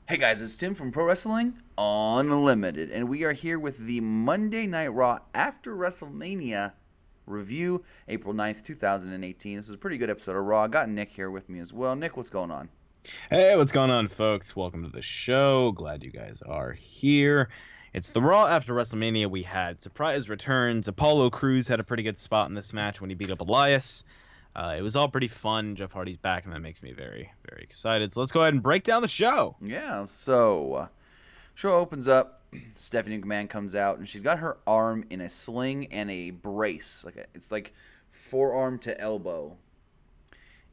Hey guys, it's Tim from Pro Wrestling Unlimited, and we are here with the Monday Night Raw after WrestleMania review, April 9th, 2018. This is a pretty good episode of Raw. I got Nick here with me as well. Nick, what's going on? Hey, what's going on, folks? Welcome to the show. Glad you guys are here. It's the Raw after WrestleMania. We had surprise returns. Apollo Crews had a pretty good spot in this match when he beat up Elias. It was all pretty fun. Jeff Hardy's back, and that makes me very, very excited. So let's go ahead and break down the show. Yeah, so show opens up. Stephanie McMahon comes out, and she's got her arm in a sling and a brace. It's like forearm to elbow.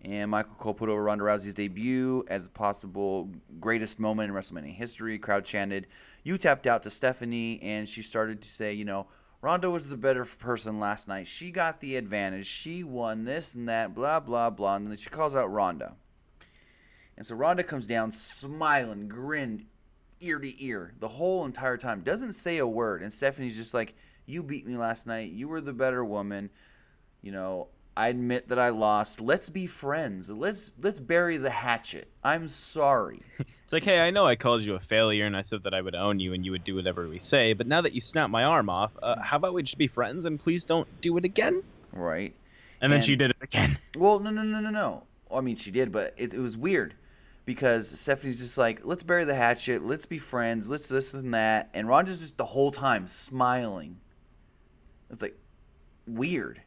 And Michael Cole put over Ronda Rousey's debut as a possible greatest moment in WrestleMania history. Crowd chanted, "You tapped out to Stephanie," and she started to say, Ronda was the better person last night. She got the advantage. She won this and that, blah, blah, blah. And then she calls out Ronda. And so Ronda comes down smiling, grinned, ear to ear the whole entire time. Doesn't say a word. And Stephanie's just like, you beat me last night. You were the better woman. I admit that I lost. Let's be friends. Let's bury the hatchet. I'm sorry. It's like, hey, I know I called you a failure, and I said that I would own you, and you would do whatever we say. But now that you snapped my arm off, how about we just be friends, and please don't do it again? Right. And then she did it again. Well, no. I mean, she did, but it was weird. Because Stephanie's just like, let's bury the hatchet. Let's be friends. Let's this and that. And Ronda's just the whole time smiling. It's like weird.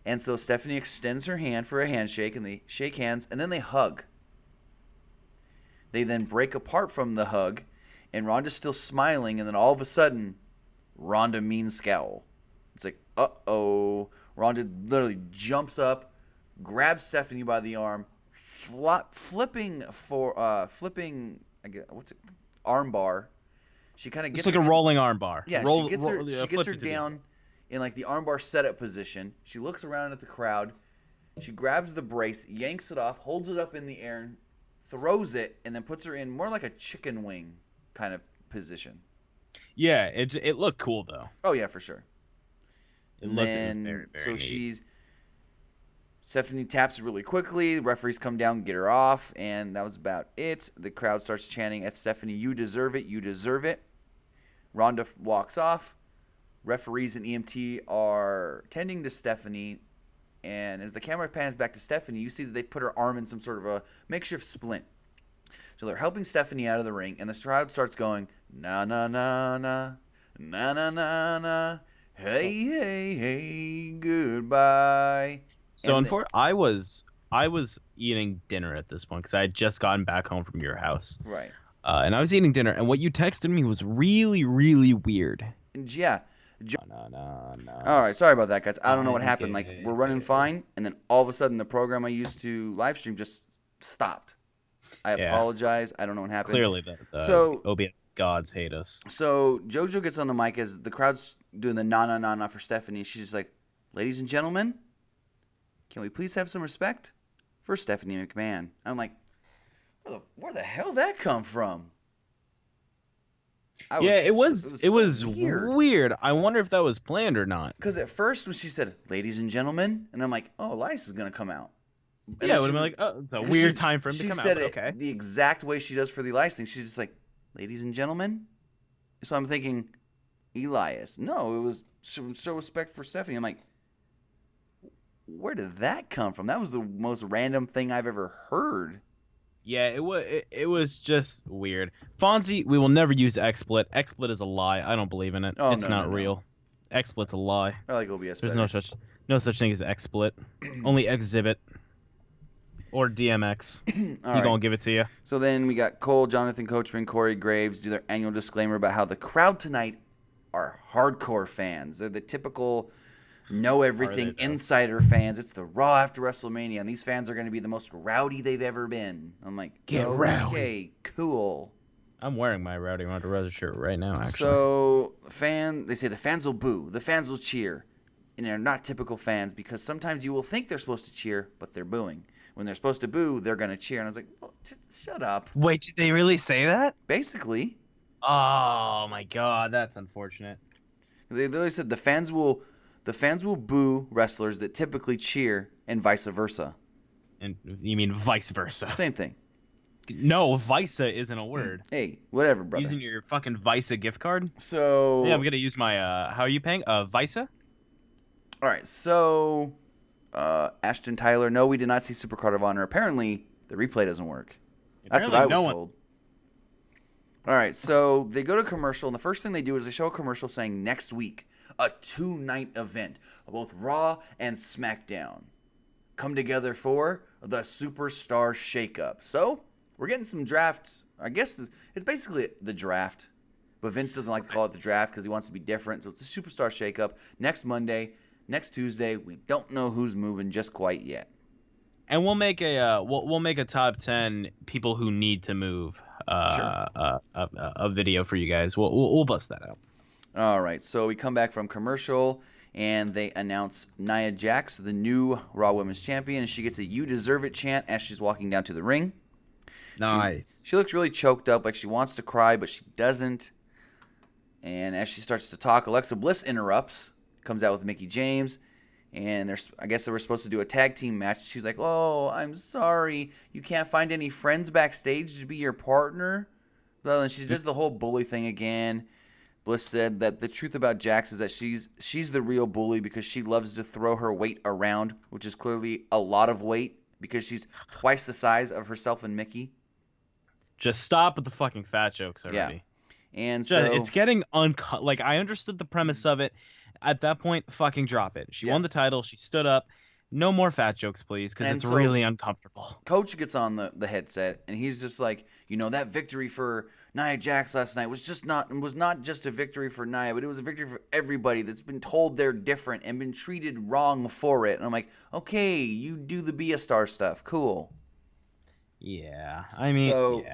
And so Stephanie extends her hand for a handshake, and they shake hands, and then they hug. They then break apart from the hug, and Ronda's still smiling, and then all of a sudden, Ronda mean scowl. It's like, uh-oh. Ronda literally jumps up, grabs Stephanie by the arm, flipping, I guess, armbar. She kind of gets It's like a rolling armbar. Yeah, she gets her down in like the armbar setup position. She looks around at the crowd. She grabs the brace, yanks it off, holds it up in the air, throws it, and then puts her in more like a chicken wing kind of position. Yeah, it looked cool though. Oh yeah, for sure. It looked very, very neat. Stephanie taps really quickly. The referees come down, get her off, and that was about it. The crowd starts chanting at Stephanie, "You deserve it, you deserve it." Ronda walks off. Referees and EMT are tending to Stephanie, and as the camera pans back to Stephanie, you see that they've put her arm in some sort of a makeshift splint. So they're helping Stephanie out of the ring, and the crowd starts going, na na na na, na na na na, hey hey hey, goodbye. So I was eating dinner at this point because I had just gotten back home from your house. Right. And I was eating dinner, and what you texted me was really, really weird. And yeah. No. All right, sorry about that, guys. I don't know what happened. Like, we're running fine, and then all of a sudden the program I used to live stream just stopped. I apologize. I don't know what happened. Clearly, the OBS gods hate us. So JoJo gets on the mic as the crowd's doing the na for Stephanie. She's just like, ladies and gentlemen, can we please have some respect for Stephanie McMahon? I'm like, where the hell did that come from? It was weird. I wonder if that was planned or not. Because at first when she said, ladies and gentlemen, and I'm like, oh, Elias is going to come out. And yeah, it would have been like, oh, it's a weird time for him to come out. She said it okay. The exact way she does for the Elias thing. She's just like, ladies and gentlemen. So I'm thinking, Elias. No, it was show respect for Stephanie. I'm like, where did that come from? That was the most random thing I've ever heard. Yeah, it was just weird. Fonzie, we will never use XSplit. XSplit is a lie. I don't believe in it. Oh, it's not real. XSplit's a lie. I like OBS There's better. no such thing as XSplit. Only Exhibit or DMX. You gonna give it to you. So then we got Cole, Jonathan Coachman, Corey Graves do their annual disclaimer about how the crowd tonight are hardcore fans. They're the typical know everything insider fans. It's the Raw after WrestleMania, and these fans are going to be the most rowdy they've ever been. I'm like, get rowdy. Okay, cool. I'm wearing my Rowdy Ronda Rousey shirt right now, actually. So they say the fans will boo, the fans will cheer, and they're not typical fans because sometimes you will think they're supposed to cheer, but they're booing. When they're supposed to boo, they're going to cheer. And I was like, well, shut up. Wait, did they really say that? Basically. Oh my God, that's unfortunate. They literally said the fans will boo wrestlers that typically cheer, and vice versa. And you mean vice versa? Same thing. No, Visa isn't a word. Hey, whatever, brother. Using your fucking Visa gift card? So Yeah, I'm gonna use my how are you paying? Visa? all right, so Ashton Tyler, no, we did not see Supercard of Honor. Apparently, the replay doesn't work. That's what Apparently I was no one. told. All right, so they go to commercial, and the first thing they do is they show a commercial saying next week, a 2-night event of both Raw and SmackDown come together for the Superstar Shakeup. So we're getting some drafts. I guess it's basically the draft, but Vince doesn't like to call it the draft because he wants to be different. So it's a Superstar Shakeup next Monday, next Tuesday. We don't know who's moving just quite yet. And we'll make a we'll make a top 10 people who need to move a video for you guys. We'll bust that out. All right, so we come back from commercial, and they announce Nia Jax, the new Raw Women's Champion, and she gets a "You Deserve It" chant as she's walking down to the ring. Nice. She looks really choked up, like she wants to cry, but she doesn't. And as she starts to talk, Alexa Bliss interrupts, comes out with Mickie James, and I guess they were supposed to do a tag team match. She's like, "Oh, I'm sorry, you can't find any friends backstage to be your partner." Well, and she does the whole bully thing again. Bliss said that the truth about Jax is that she's the real bully because she loves to throw her weight around, which is clearly a lot of weight because she's twice the size of herself and Mickie. Just stop with the fucking fat jokes already. Yeah. And so so it's getting like I understood the premise of it. At that point, fucking drop it. She won the title. She stood up. No more fat jokes, please, because it's really uncomfortable. Coach gets on the headset, and he's just like, that victory for Nia Jax last night was not just a victory for Nia, but it was a victory for everybody that's been told they're different and been treated wrong for it. And I'm like, okay, you do the be a star stuff. Cool. Yeah. I mean,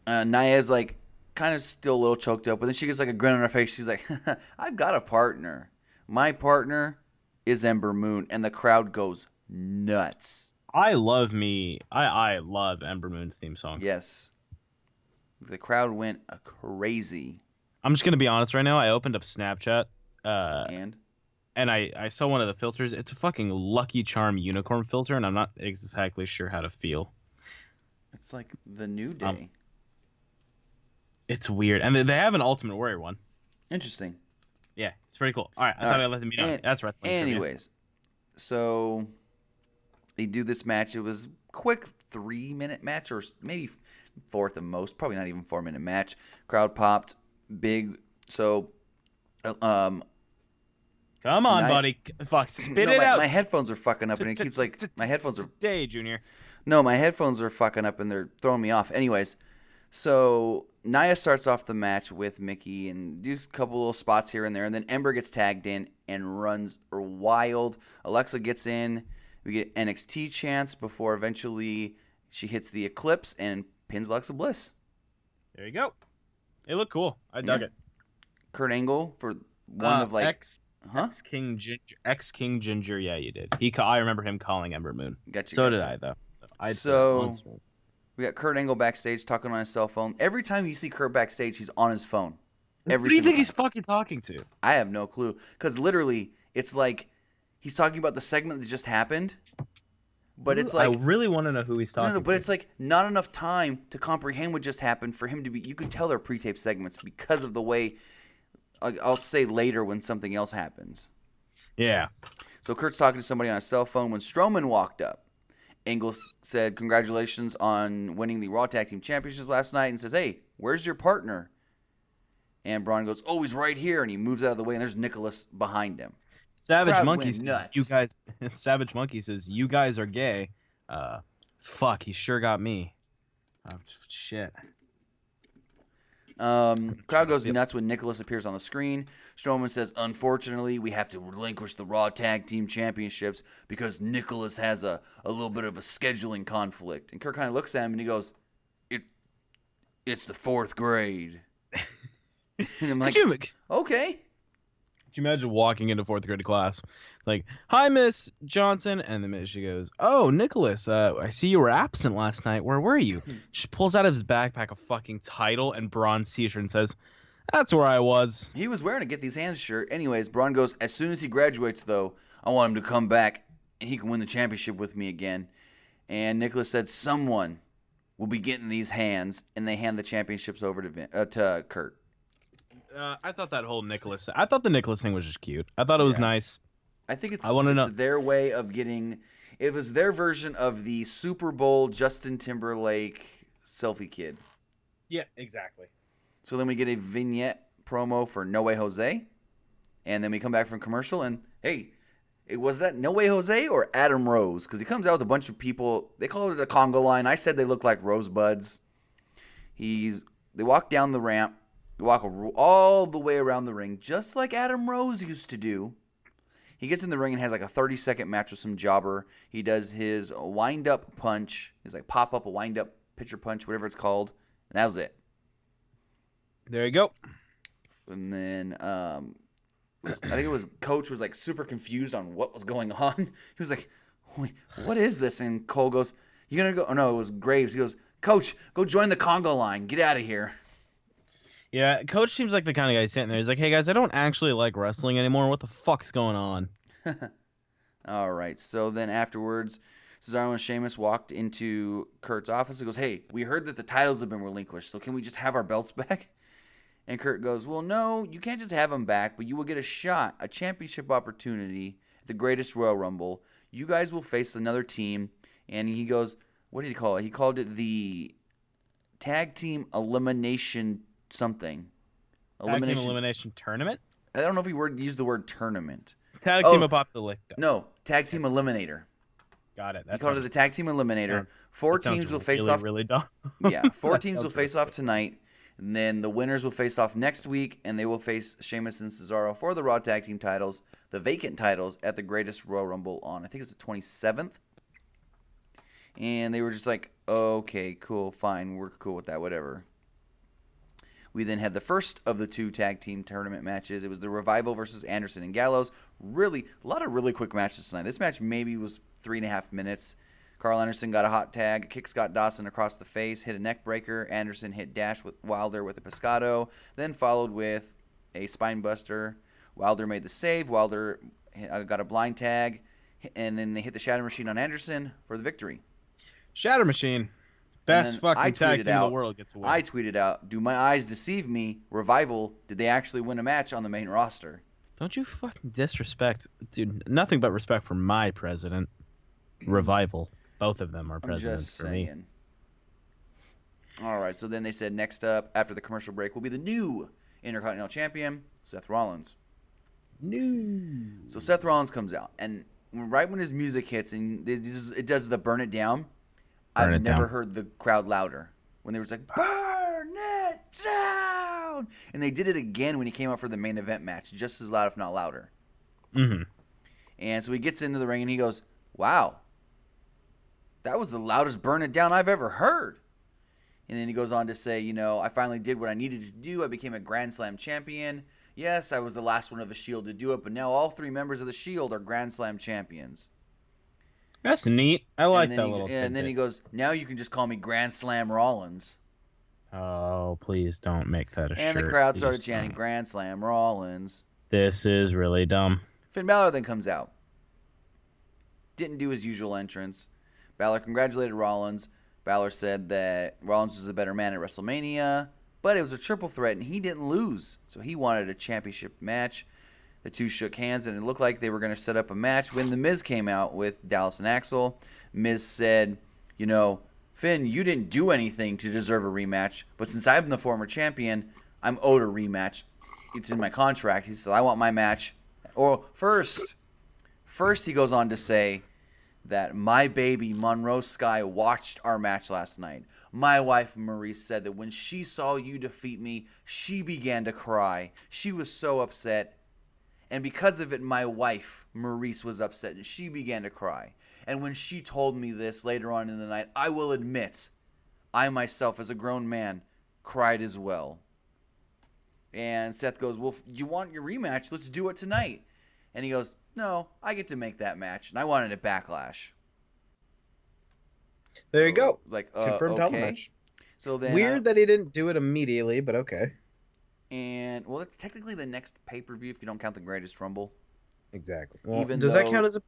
yeah. Nia's like kind of still a little choked up, but then she gets like a grin on her face. She's like, I've got a partner. My partner is Ember Moon, and the crowd goes nuts. I love Ember Moon's theme song. Yes. The crowd went crazy. I'm just gonna be honest right now. I opened up Snapchat, and I saw one of the filters. It's a fucking Lucky Charm unicorn filter, and I'm not exactly sure how to feel. It's like the New Day. It's weird, and they have an Ultimate Warrior one. Interesting. Yeah, it's pretty cool. All right, I thought I'd let them be known. That's wrestling. Anyways, so they do this match. It was a quick 3-minute match, or maybe fourth at most. Probably not even 4-minute match. Crowd popped big. So, come on, buddy. Fuck, spit it out. My headphones are fucking up, and it keeps like my headphones are. Stay, Junior. No, my headphones are fucking up, and they're throwing me off. Anyways. So Nia starts off the match with Mickie and does a couple little spots here and there, and then Ember gets tagged in and runs wild. Alexa gets in. We get NXT chants before eventually she hits the Eclipse and pins Alexa Bliss. There you go. It looked cool. I dug it. Kurt Angle for one of like X King Ginger. Yeah, you did. I remember him calling Ember Moon. Gotcha. So did I though. We got Kurt Angle backstage talking on his cell phone. Every time you see Kurt backstage, he's on his phone. Who do you think he's fucking talking to? I have no clue. Because literally, it's like he's talking about the segment that just happened. But it's like... I really want to know who he's talking to. But it's like not enough time to comprehend what just happened for him to be... You could tell they're pre-taped segments because of the way... I'll say later when something else happens. Yeah. So Kurt's talking to somebody on his cell phone when Strowman walked up. Angle said, congratulations on winning the Raw Tag Team Championships last night, and says, hey, where's your partner? And Braun goes, oh, he's right here, and he moves out of the way, and there's Nicholas behind him. Savage Monkey says, you guys... Savage Monkey says, you guys are gay. Fuck, he sure got me. Oh, shit. Crowd goes nuts when Nicholas appears on the screen. Strowman says, unfortunately, we have to relinquish the Raw Tag Team Championships because Nicholas has a little bit of a scheduling conflict. And Kurt kind of looks at him and he goes, it's the 4th grade. And I'm like, okay. Could you imagine walking into 4th grade class? Like, hi, Miss Johnson. And then she goes, oh, Nicholas, I see you were absent last night. Where were you? She pulls out of his backpack a fucking title and Braun's t-shirt and says, that's where I was. He was wearing a Get These Hands shirt. Anyways, Braun goes, as soon as he graduates, though, I want him to come back and he can win the championship with me again. And Nicholas said, someone will be getting these hands, and they hand the championships over to Kurt. I thought the Nicholas thing was just cute. I thought it was Yeah. nice. I think it's I want to know. their way of getting. It was their version of the Super Bowl Justin Timberlake selfie kid. Yeah, exactly. So then we get a vignette promo for No Way Jose, and then we come back from commercial, and hey, was that No Way Jose or Adam Rose? Because he comes out with a bunch of people. They call it a conga line. I said they look like rosebuds. They walk down the ramp. They walk all the way around the ring, just like Adam Rose used to do. He gets in the ring and has like a 30-second match with some jobber. He does his wind-up punch. His like pop-up, a wind-up pitcher punch, whatever it's called. And that was it. There you go. And then I think it was Coach was like super confused on what was going on. He was like, "Wait, what is this?" And Cole goes, "You gonna go?" Oh no, it was Graves. He goes, "Coach, go join the Congo line. Get out of here." Yeah, Coach seems like the kind of guy sitting there. He's like, "Hey guys, I don't actually like wrestling anymore. What the fuck's going on?" All right. So then afterwards, Cesaro and Sheamus walked into Kurt's office. He goes, "Hey, we heard that the titles have been relinquished. So can we just have our belts back?" And Kurt goes, "Well, no, you can't just have them back, but you will get a championship opportunity at the Greatest Royal Rumble. You guys will face another team." And he goes, what did he call it? He called it the Tag Team Elimination something. Tag Team Elimination Tournament? I don't know if he used the word tournament. Tag Team Apocalypse. No, Tag Team Eliminator. Got it. He called it the Tag Team Eliminator. Four teams will face off. Really dumb. Yeah, four teams will face off tonight. And then the winners will face off next week, and they will face Sheamus and Cesaro for the Raw Tag Team titles, the vacant titles, at the Greatest Royal Rumble on, I think it's the 27th. And they were just like, okay, cool, fine, we're cool with that, whatever. We then had the first of the two tag team tournament matches. It was the Revival versus Anderson and Gallows. Really, a lot of really quick matches tonight. This match maybe was 3.5 minutes. Carl Anderson got a hot tag, kicked Scott Dawson across the face, hit a neck breaker. Anderson hit Dash with Wilder with a Pescado, then followed with a spine buster. Wilder made the save. Wilder got a blind tag, and then they hit the Shatter Machine on Anderson for the victory. Shatter Machine. Best fucking tag team in the world gets away. I tweeted out, "Do my eyes deceive me? Revival, did they actually win a match on the main roster?" Don't you fucking disrespect, dude. Nothing but respect for my president. Revival. Both of them are presidents for me. All right, so then they said next up after the commercial break will be the new Intercontinental Champion, Seth Rollins. So Seth Rollins comes out, and right when his music hits and it does the burn it down, I've never heard the crowd louder. When they were like, "Burn it down!" And they did it again when he came out for the main event match, just as loud, if not louder. Mm-hmm. And so he gets into the ring and he goes, "Wow, that was the loudest burn it down I've ever heard." And then he goes on to say, "I finally did what I needed to do. I became a Grand Slam champion. Yes, I was the last one of the Shield to do it, but now all 3 members of the Shield are Grand Slam champions." That's neat. I like that little tidbit. And then he goes, "Now you can just call me Grand Slam Rollins." Oh, please don't make that a shirt. And the crowd started chanting, "Grand Slam Rollins." This is really dumb. Finn Balor then comes out. Didn't do his usual entrance. Balor congratulated Rollins. Balor said that Rollins was the better man at WrestleMania, but it was a triple threat and he didn't lose. So he wanted a championship match. The two shook hands and it looked like they were going to set up a match when The Miz came out with Dallas and Axel. Miz said, "Finn, you didn't do anything to deserve a rematch, but since I'm the former champion, I'm owed a rematch. It's in my contract." He said, "I want my match." Or first he goes on to say that my baby Monroe Sky watched our match last night. My wife Maurice said that when she saw you defeat me, she began to cry. She was so upset. And because of it, my wife Maurice was upset and she began to cry. And when she told me this later on in the night, I will admit, I myself as a grown man cried as well. And Seth goes, "Well, you want your rematch? Let's do it tonight." And he goes, "No, I get to make that match, and I wanted a Backlash." There you go. Confirmed title match. So then, weird that he didn't do it immediately, but okay. And it's technically the next pay-per-view if you don't count the Greatest Rumble. Exactly. Well, that count as a?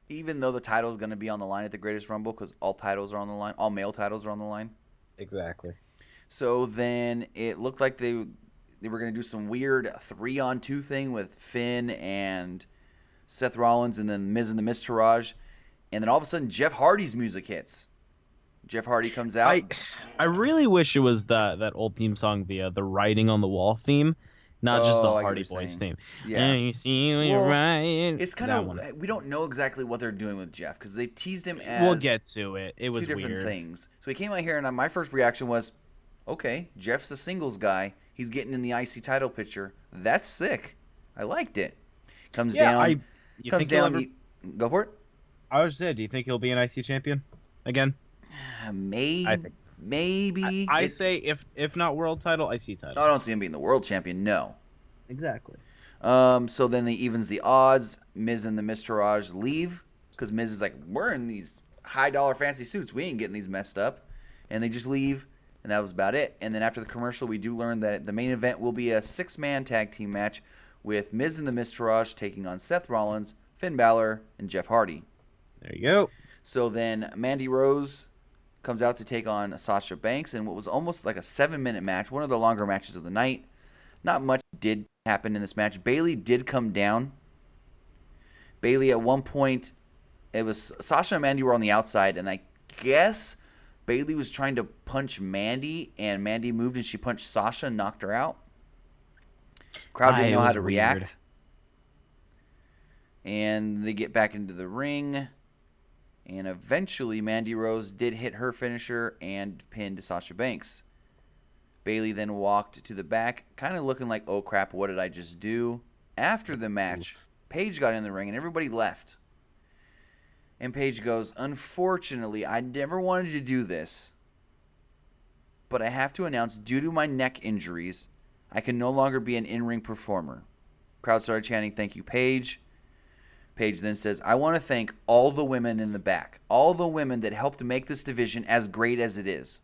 Even though the title is going to be on the line at the Greatest Rumble, because all titles are on the line, all male titles are on the line. Exactly. So then it looked like they were going to do some weird 3-on-2 thing with Finn and Seth Rollins and then Miz and the Miztourage. And then all of a sudden, Jeff Hardy's music hits. Jeff Hardy comes out. I really wish it was that old theme song, the writing on the wall theme, not just the I get what Hardy you're Boys saying. theme. Yeah. And you see when you're Well, right. it's kind That one. of, we don't know exactly what they're doing with Jeff because they've teased him We'll as get to it. It was two different weird. things. So he came out here, and my first reaction was, okay, Jeff's a singles guy. He's getting in the IC title picture. That's sick. I liked it. Comes down. You Comes think he'll down. ever, Go for it. I was saying, do you think he'll be an IC champion again? Maybe. I think so. Maybe. I say if not world title, IC title. I don't see him being the world champion. No. Exactly. So then they evens the odds. Miz and the Miztourage leave because Miz is like, we're in these high-dollar fancy suits. We ain't getting these messed up. And they just leave, and that was about it. And then after the commercial, we do learn that the main event will be a 6-man tag team match with Miz and the Miztourage taking on Seth Rollins, Finn Balor, and Jeff Hardy. There you go. So then Mandy Rose comes out to take on Sasha Banks in what was almost like a 7-minute match, one of the longer matches of the night. Not much did happen in this match. Bayley did come down. Bayley at one point, it was Sasha and Mandy were on the outside, and I guess Bayley was trying to punch Mandy, and Mandy moved and she punched Sasha and knocked her out. Crowd didn't know how to react. And they get back into the ring. And eventually, Mandy Rose did hit her finisher and pinned Sasha Banks. Bayley then walked to the back, kind of looking like, oh crap, what did I just do? After the match, Paige got in the ring and everybody left. And Paige goes, unfortunately, I never wanted to do this, but I have to announce, due to my neck injuries, I can no longer be an in-ring performer. Crowd started chanting, thank you, Paige. Paige then says, I want to thank all the women in the back, all the women that helped make this division as great as it is.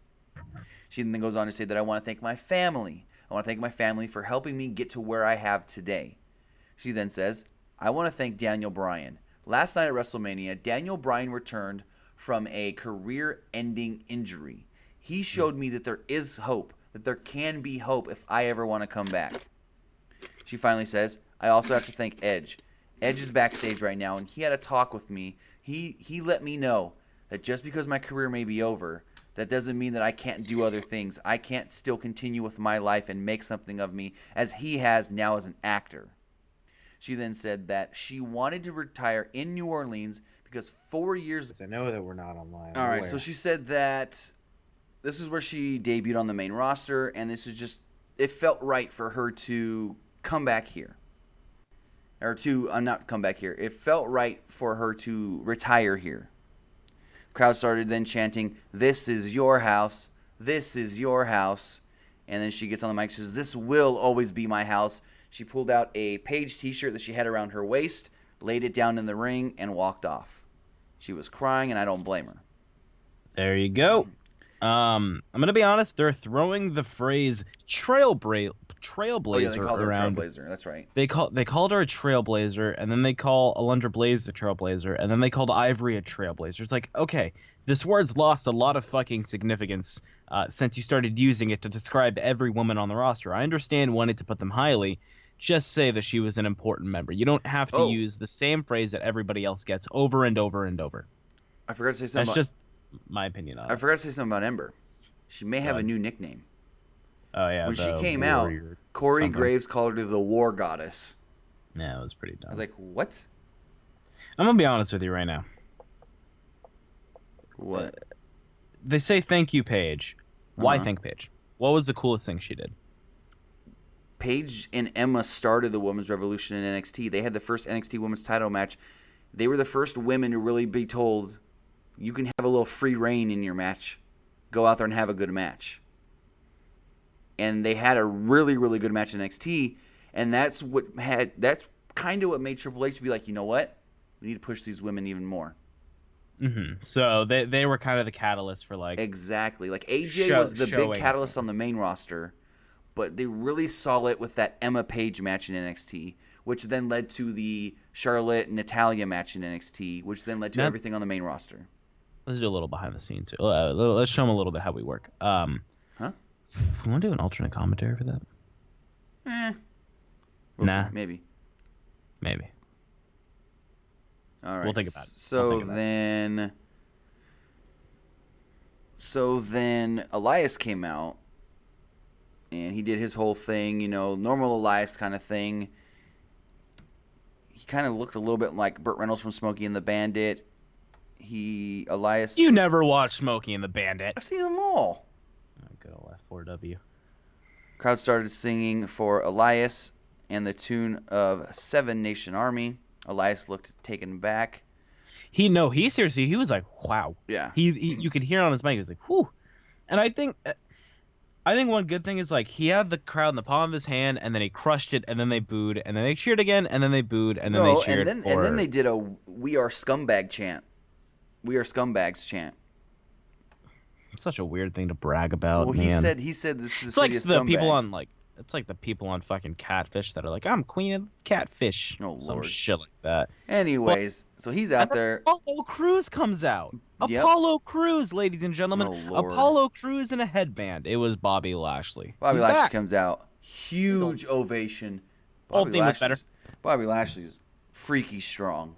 She then goes on to say that I want to thank my family. I want to thank my family for helping me get to where I have today. She then says, I want to thank Daniel Bryan. Last night at WrestleMania, Daniel Bryan returned from a career-ending injury. He showed me that there is hope, that there can be hope if I ever want to come back. She finally says, I also have to thank Edge. Edge is backstage right now, and he had a talk with me. He let me know that just because my career may be over, that doesn't mean that I can't do other things. I can't still continue with my life and make something of me as he has now as an actor. She then said that she wanted to retire in New Orleans because 4 years... I know that we're not online. All right, so she said that this is where she debuted on the main roster, and this is just... It felt right for her to come back here. Or to... not come back here. It felt right for her to retire here. Crowd started then chanting, this is your house, this is your house. And then she gets on the mic and says, this will always be my house. She pulled out a Paige t-shirt that she had around her waist, laid it down in the ring, and walked off. She was crying, and I don't blame her. There you go. I'm going to be honest, they're throwing the phrase trailblazer they called her around. Trailblazer, that's right. They called her a trailblazer, and then they call Alundra Blaze the trailblazer, and then they called Ivory a trailblazer. It's like, okay, this word's lost a lot of fucking significance since you started using it to describe every woman on the roster. I understand wanting to put them highly. Just say that she was an important member. You don't have to use the same phrase that everybody else gets over and over and over. I forgot to say something. That's just my opinion on it. I forgot to say something about Ember. She may have a new nickname. Oh, yeah. When she came out, Corey Graves called her the War Goddess. Yeah, it was pretty dumb. I was like, what? I'm going to be honest with you right now. What? They say thank you, Paige. Why thank Paige? What was the coolest thing she did? Paige and Emma started the women's revolution in NXT. They had the first NXT women's title match. They were the first women to really be told, you can have a little free reign in your match. Go out there and have a good match. And they had a really, really good match in NXT, and that's kind of what made Triple H be like, you know what? We need to push these women even more. Mm-hmm. So they were kind of the catalyst for like... Exactly. Like AJ was the big catalyst on the main roster, but they really saw it with that Emma Paige match in NXT, which then led to the Charlotte and Natalya match in NXT, which then led to everything on the main roster. Let's do a little behind the scenes. Let's show them a little bit how we work. Huh? You want to do an alternate commentary for that? We'll Nah. see. Maybe. All right. We'll think about it. So then Elias came out, and he did his whole thing, normal Elias kind of thing. He kind of looked a little bit like Burt Reynolds from Smokey and the Bandit. Elias. You never watched Smokey and the Bandit. I've seen them all. Oh, good old F4W. Crowd started singing for Elias and the tune of Seven Nation Army. Elias looked taken back. He seriously, he was like, wow. Yeah. You could hear it on his mic. He was like, whew. And I think one good thing is, like, he had the crowd in the palm of his hand, and then he crushed it, and then they booed, and then they cheered again, and then they booed, and then they cheered. And then they did a "We Are Scumbag" chant. "We Are Scumbags" chant. It's such a weird thing to brag about, well, man. He said this is it's like the people on it's like the people on fucking Catfish that are like, I'm queen of catfish. Oh, some Lord. shit like that. Anyways, so he's out there. Apollo Crews comes out. Yep. Apollo Crews, ladies and gentlemen. Oh, Lord. Apollo Crews in a headband. It was Bobby Lashley. Bobby He's Lashley back. comes out. Huge ovation. Old theme was better. Bobby Lashley's freaky strong.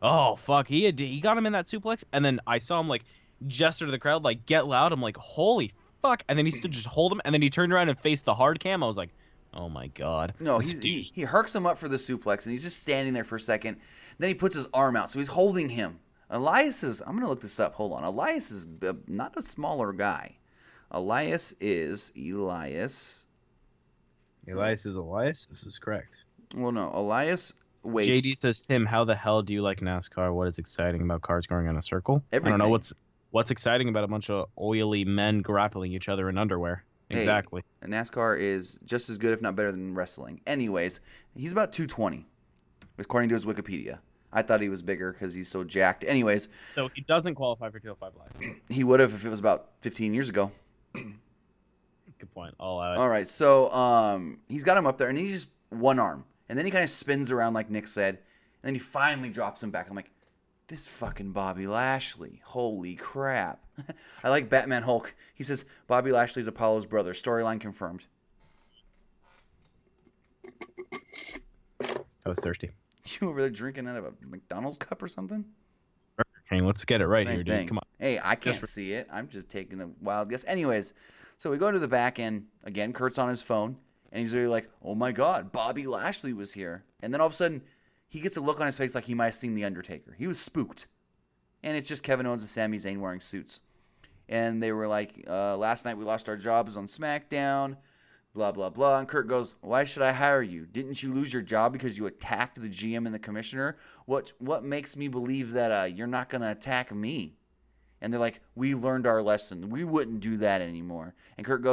Oh, fuck. He got him in that suplex, and then I saw him, like, gesture to the crowd, like, get loud. I'm like, holy fuck. And then he stood just hold him, and then he turned around and faced the hard cam. I was like, oh my god. No, he herks him up for the suplex, and he's just standing there for a second. Then he puts his arm out, so he's holding him. I'm going to look this up. Hold on. Elias is not a smaller guy. Elias is Elias. Elias is Elias? This is correct. Well, no. Elias weighs... JD says, Tim, how the hell do you like NASCAR? What is exciting about cars going in a circle? Everything. I don't know what's exciting about a bunch of oily men grappling each other in underwear. Exactly. Hey, NASCAR is just as good, if not better, than wrestling. Anyways, he's about 220, according to his Wikipedia. I thought he was bigger because he's so jacked. Anyways. So he doesn't qualify for 205 Live. He would have if it was about 15 years ago. Good point. All right, so he's got him up there, and he's just one arm. And then he kind of spins around like Nick said, and then he finally drops him back. I'm like, this fucking Bobby Lashley. Holy crap. I like Batman Hulk. He says, Bobby Lashley's Apollo's brother. Storyline confirmed. I was thirsty. You over there drinking out of a McDonald's cup or something? Okay, let's get it right here, dude. Come on. Hey, I can't see it. I'm just taking a wild guess. Anyways, so we go to the back end. Again, Kurt's on his phone. And he's really like, oh my God, Bobby Lashley was here. And then all of a sudden, he gets a look on his face like he might have seen The Undertaker. He was spooked. And it's just Kevin Owens and Sami Zayn wearing suits. And they were like, last night we lost our jobs on SmackDown, blah, blah, blah. And Kurt goes, why should I hire you? Didn't you lose your job because you attacked the GM and the commissioner? What makes me believe that you're not going to attack me? And they're like, we learned our lesson. We wouldn't do that anymore. And Kurt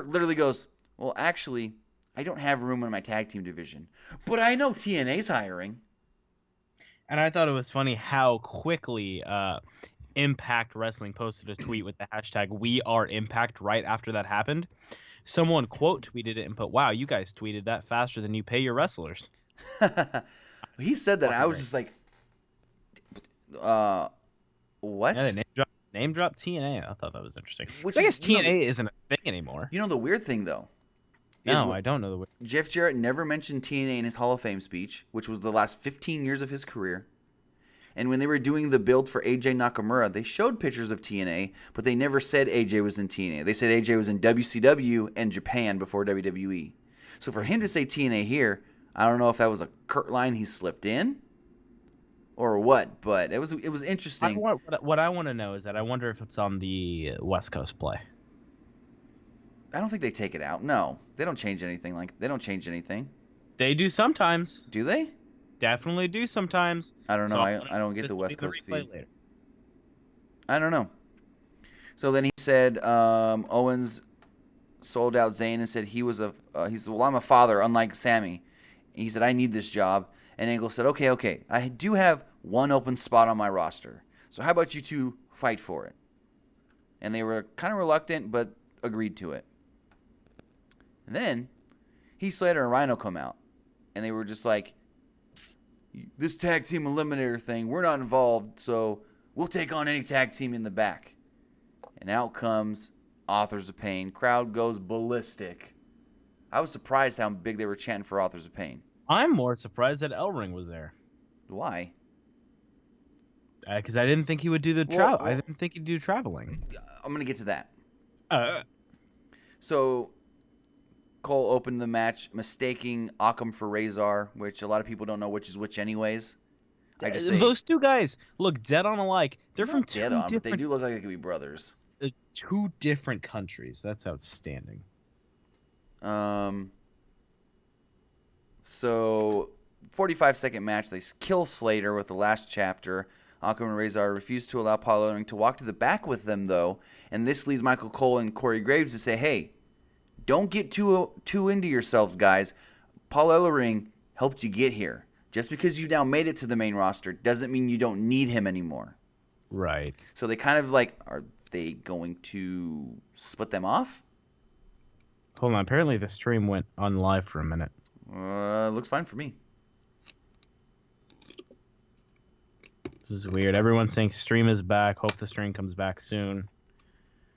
literally goes, well, actually, I don't have room in my tag team division. But I know TNA's hiring. And I thought it was funny how quickly Impact Wrestling posted a tweet with the hashtag #WeAreImpact right after that happened. Someone quote tweeted it and put, wow, you guys tweeted that faster than you pay your wrestlers. He said that. I was just like, what? Yeah, name drop TNA. I thought that was interesting. I guess TNA isn't a thing anymore. You know the weird thing, though? No, I don't know the weird thing. Jeff Jarrett never mentioned TNA in his Hall of Fame speech, which was the last 15 years of his career. And when they were doing the build for AJ Nakamura, they showed pictures of TNA, but they never said AJ was in TNA. They said AJ was in WCW and Japan before WWE. So for him to say TNA here, I don't know if that was a Kurt line he slipped in or what, but it was interesting. What I want to know is that I wonder if it's on the West Coast play. I don't think they take it out. No, they don't change anything. They don't change anything. They do sometimes. Do they? Definitely do sometimes. I don't know. I don't get the West Coast feed. Later. I don't know. So then he said Owens sold out Zayn and said I'm a father, unlike Sammy. And he said, I need this job. And Angle said, okay, I do have one open spot on my roster. So how about you two fight for it? And they were kind of reluctant, but agreed to it. And then Heath Slater and Rhino come out. And they were just like, this tag team eliminator thing, we're not involved, so we'll take on any tag team in the back. And out comes Authors of Pain. Crowd goes ballistic. I was surprised how big they were chanting for Authors of Pain. I'm more surprised that Ellring was there. Why? Because I didn't think he would do the travel. I didn't think he'd do traveling. I'm going to get to that. So Cole opened the match mistaking Occam for Razor, which a lot of people don't know which is which anyways. Those two guys look dead on alike. They're from dead on, but they do look like they could be brothers. Two different countries. That's outstanding. So 45-second match. They kill Slater with the last chapter. Occam and Razor refuse to allow Paul Ellering to walk to the back with them, though, and this leads Michael Cole and Corey Graves to say, hey, don't get too into yourselves, guys. Paul Ellering helped you get here. Just because you now made it to the main roster doesn't mean you don't need him anymore. Right. So they kind of like, are they going to split them off? Hold on. Apparently the stream went on live for a minute. Looks fine for me. This is weird. Everyone's saying stream is back. Hope the stream comes back soon.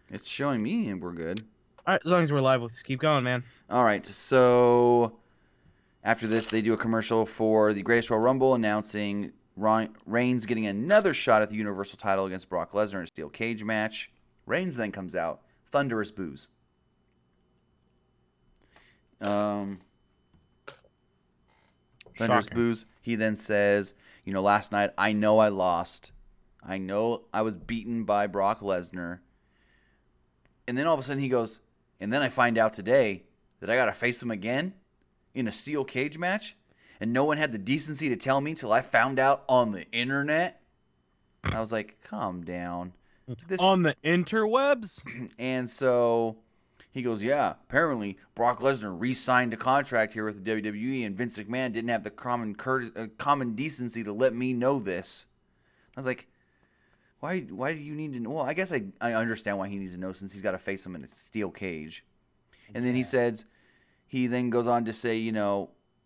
It's showing me and we're good. All right, as long as we're live, let's keep going, man. All right, so after this, they do a commercial for the Greatest Royal Rumble announcing Reigns getting another shot at the Universal title against Brock Lesnar in a steel cage match. Reigns then comes out. Thunderous boos. Thunderous Shocking. boos. He then says, last night, I know I lost. I know I was beaten by Brock Lesnar. And then all of a sudden he goes, and then I find out today that I got to face him again in a steel cage match. And no one had the decency to tell me till I found out on the internet. I was like, calm down. On the interwebs? And so he goes, yeah, apparently Brock Lesnar re-signed a contract here with the WWE and Vince McMahon didn't have the common decency to let me know this. I was like, why do you need to know? Well, I guess I understand why he needs to know since he's got to face him in a steel cage. And then he then goes on to say,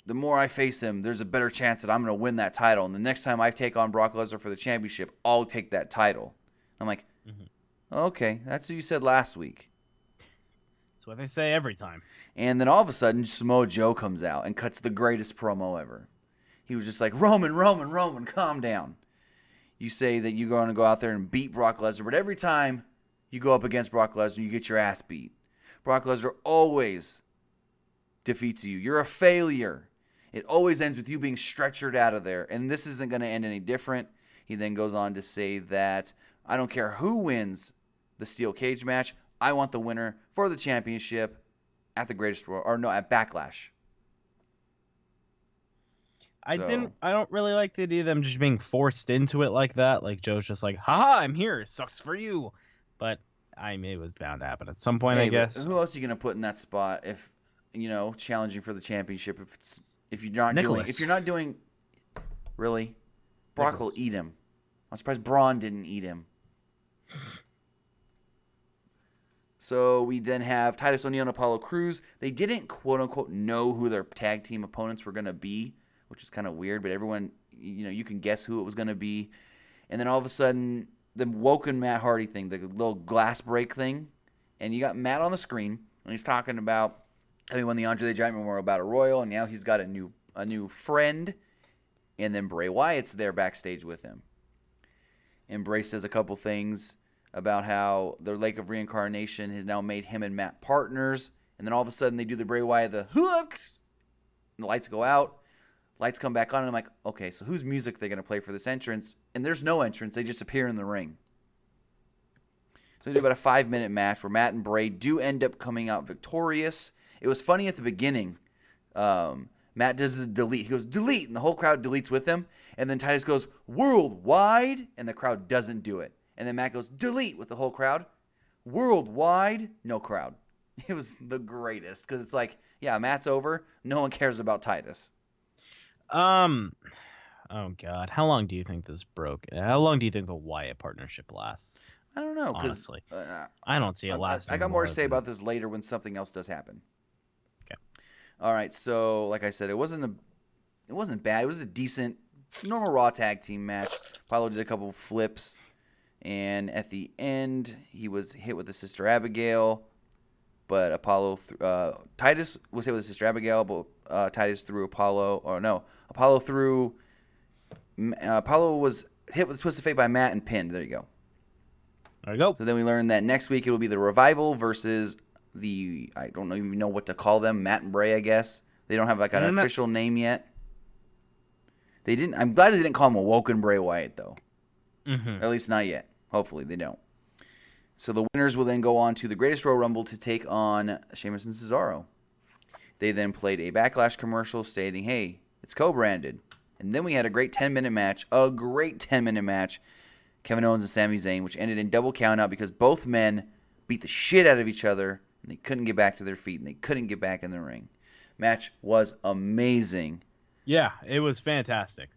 the more I face him, there's a better chance that I'm going to win that title. And the next time I take on Brock Lesnar for the championship, I'll take that title. I'm like, okay, that's what you said last week. That's what they say every time. And then all of a sudden, Samoa Joe comes out and cuts the greatest promo ever. He was just like, Roman, calm down. You say that you're going to go out there and beat Brock Lesnar, but every time you go up against Brock Lesnar, you get your ass beat. Brock Lesnar always defeats you. You're a failure. It always ends with you being stretchered out of there, and this isn't going to end any different. He then goes on to say that I don't care who wins the steel cage match. I want the winner for the championship at the Greatest Royal, at Backlash. I don't really like the idea of them just being forced into it like that. Like Joe's just like, haha, I'm here. It sucks for you. But it was bound to happen at some point, I guess. Who else are you going to put in that spot if, challenging for the championship if you're not doing really? Brock will eat him. I'm surprised Braun didn't eat him. So we then have Titus O'Neil and Apollo Crews. They didn't quote-unquote know who their tag team opponents were going to be, which is kind of weird, but everyone, you can guess who it was going to be. And then all of a sudden, the Woken Matt Hardy thing, the little glass break thing, and you got Matt on the screen, and he's talking about how he won the Andre the Giant Memorial Battle Royal, and now he's got a new friend, and then Bray Wyatt's there backstage with him. And Bray says a couple things about how the Lake of Reincarnation has now made him and Matt partners, and then all of a sudden they do the Bray Wyatt, the hook, and the lights go out. Lights come back on, and I'm like, okay, so whose music they're going to play for this entrance? And there's no entrance. They just appear in the ring. So they do about a 5-minute match where Matt and Bray do end up coming out victorious. It was funny at the beginning. Matt does the delete. He goes, delete, and the whole crowd deletes with him. And then Titus goes, worldwide, and the crowd doesn't do it. And then Matt goes, delete, with the whole crowd. Worldwide, no crowd. It was the greatest, because it's like, yeah, Matt's over. No one cares about Titus. Oh God, how long do you think this broke? How long do you think the Wyatt partnership lasts? I don't know. Honestly, I don't see it lasting. I got more to say about this later when something else does happen. Okay. All right. So, like I said, it wasn't bad. It was a decent, normal Raw tag team match. Apollo did a couple flips. And at the end, he was hit with the Sister Abigail, but Titus was hit with the Sister Abigail, but Titus threw Apollo, or no, Apollo was hit with Twist of Fate by Matt and pinned. There you go. There you go. So then we learned that next week it will be the Revival versus I don't even know what to call them, Matt and Bray, I guess. They don't have like an official name yet. I'm glad they didn't call him Awoken Bray Wyatt, though. Mm-hmm. At least not yet. Hopefully they don't. So the winners will then go on to the Greatest Royal Rumble to take on Sheamus and Cesaro. They then played a Backlash commercial stating, hey, it's co-branded. And then we had a great 10-minute match. Kevin Owens and Sami Zayn, which ended in double countout because both men beat the shit out of each other, and they couldn't get back to their feet, and they couldn't get back in the ring. Match was amazing. Yeah, it was fantastic.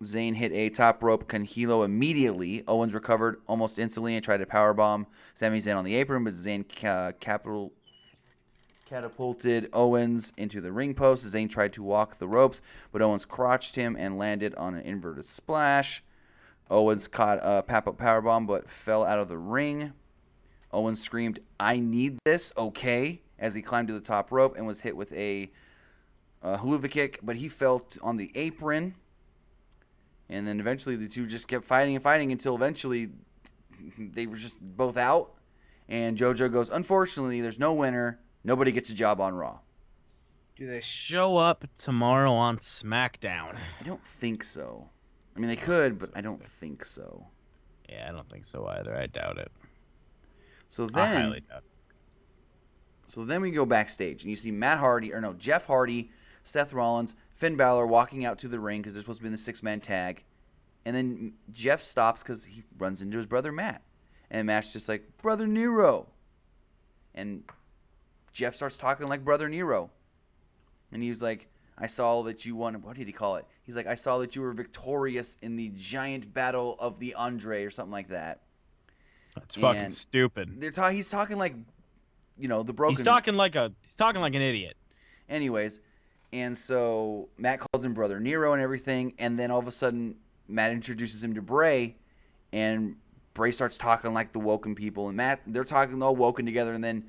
Zayn hit a top rope Conhilo immediately. Owens recovered almost instantly and tried to powerbomb Sami Zayn on the apron, but Zayn catapulted Owens into the ring post. Zayn tried to walk the ropes, but Owens crotched him and landed on an inverted splash. Owens caught a powerbomb but fell out of the ring. Owens screamed, "I need this, okay," as he climbed to the top rope and was hit with a haluva kick, but he fell on the apron. And then eventually the two just kept fighting and fighting until eventually they were just both out. And JoJo goes, unfortunately, there's no winner. Nobody gets a job on Raw. Do they show up tomorrow on SmackDown? I don't think so. I mean, they could, but I don't think so. Yeah, I don't think so either. I doubt it. So I highly doubt it. So then we go backstage, and you see Jeff Hardy, Seth Rollins, Finn Balor walking out to the ring because they're supposed to be in the six-man tag. And then Jeff stops because he runs into his brother Matt. And Matt's just like, Brother Nero. And Jeff starts talking like Brother Nero. And he was like, I saw that you won. What did he call it? He's like, I saw that you were victorious in the giant battle of the Andre or something like that. That's fucking stupid. He's talking like, the broken. He's talking like an idiot. Anyways, and so Matt calls him Brother Nero and everything, and then all of a sudden Matt introduces him to Bray, and Bray starts talking like the Woken people, and they're talking all Woken together, and then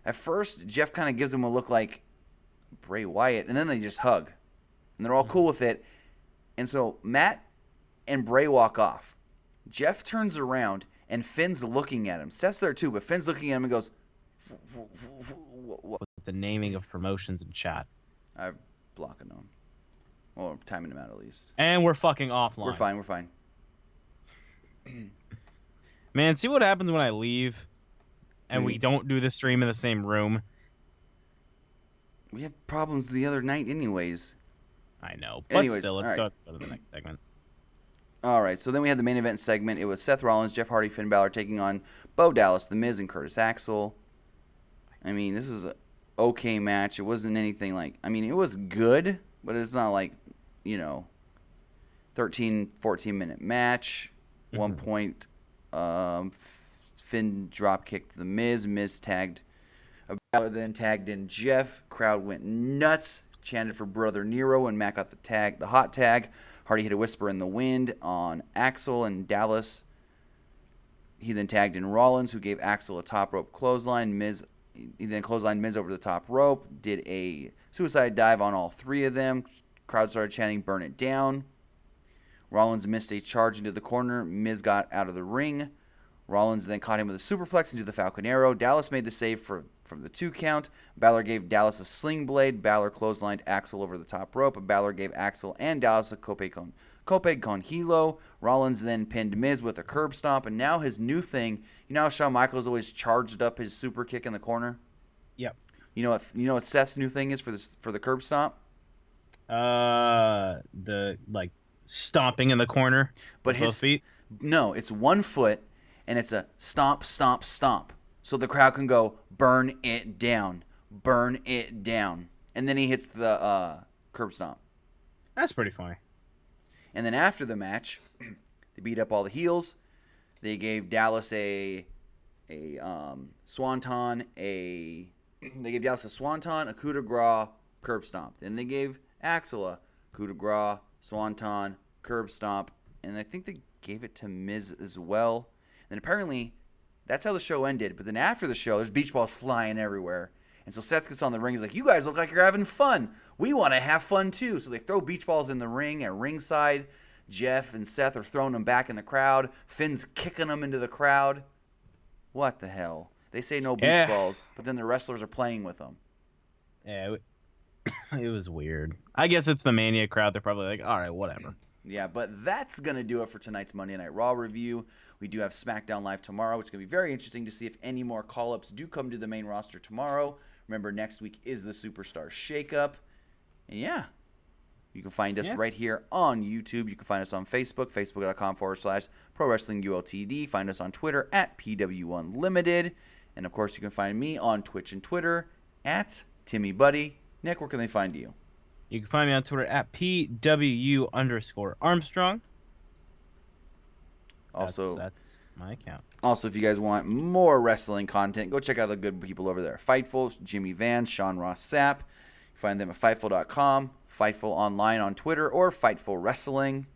at first Jeff kind of gives him a look like Bray Wyatt, and then they just hug, and they're all cool with it, and so Matt and Bray walk off. Jeff turns around, and Finn's looking at him. Seth's there too, but Finn's looking at him and goes, what? With the naming of promotions in chat. I'm blocking them. Or timing them out at least. And we're fucking offline. We're fine. Man, see what happens when I leave and we don't do the stream in the same room? We had problems the other night anyways. I know. But still, let's go to the next segment. All right, so then we had the main event segment. It was Seth Rollins, Jeff Hardy, Finn Balor taking on Bo Dallas, The Miz, and Curtis Axel. I mean, this is an okay match. It wasn't anything like... I mean, it was good, but it's not like, 13, 14-minute match. Mm-hmm. One point, Finn drop-kicked The Miz. Miz tagged Balor, then tagged in Jeff. Crowd went nuts. Chanted for Brother Nero, and Matt got the hot tag. Hardy hit a whisper in the wind on Axel and Dallas. He then tagged in Rollins, who gave Axel a top rope clothesline. He then clotheslined Miz over the top rope, did a suicide dive on all three of them. Crowd started chanting, burn it down. Rollins missed a charge into the corner. Miz got out of the ring. Rollins then caught him with a superplex into the Falcon Arrow. Dallas made the save from the 2 count. Balor gave Dallas a sling blade. Balor clotheslined Axel over the top rope. Balor gave Axel and Dallas a Cope con Hilo. Rollins then pinned Miz with a curb stomp. And now his new thing, how Shawn Michaels always charged up his super kick in the corner? Yep. You know what Seth's new thing is for the curb stomp? The stomping in the corner. But his feet? No, it's 1 foot. And it's a stomp, stomp, stomp. So the crowd can go, burn it down. Burn it down. And then he hits the curb stomp. That's pretty funny. And then after the match, they beat up all the heels. They gave Dallas a swanton, a coup de grace, curb stomp. Then they gave Axel a coup de grace, swanton, curb stomp. And I think they gave it to Miz as well. And apparently, that's how the show ended. But then after the show, there's beach balls flying everywhere. And so Seth gets on the ring. He's like, you guys look like you're having fun. We want to have fun too. So they throw beach balls in the ring at ringside. Jeff and Seth are throwing them back in the crowd. Finn's kicking them into the crowd. What the hell? They say no beach balls, but then the wrestlers are playing with them. Yeah, it was weird. I guess it's the Mania crowd. They're probably like, all right, whatever. Yeah, but that's going to do it for tonight's Monday Night Raw review. We do have SmackDown Live tomorrow, which is going to be very interesting to see if any more call-ups do come to the main roster tomorrow. Remember, next week is the Superstar Shakeup. And yeah, you can find us right here on YouTube. You can find us on Facebook, facebook.com/Pro Wrestling ULTD. Find us on Twitter at PWUnlimited. And of course, you can find me on Twitch and Twitter at TimmyBuddy. Nick, where can they find you? You can find me on Twitter at PWU_Armstrong. Also, that's my account. Also, if you guys want more wrestling content, go check out the good people over there. Fightful, Jimmy Vance, Sean Ross Sapp. You find them at Fightful.com, Fightful Online on Twitter, or Fightful Wrestling.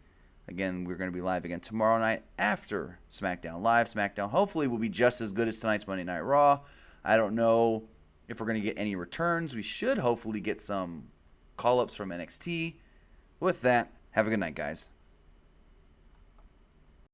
Again, we're going to be live again tomorrow night after SmackDown Live. SmackDown hopefully will be just as good as tonight's Monday Night Raw. I don't know if we're going to get any returns. We should hopefully get some call-ups from NXT. With that, have a good night, guys.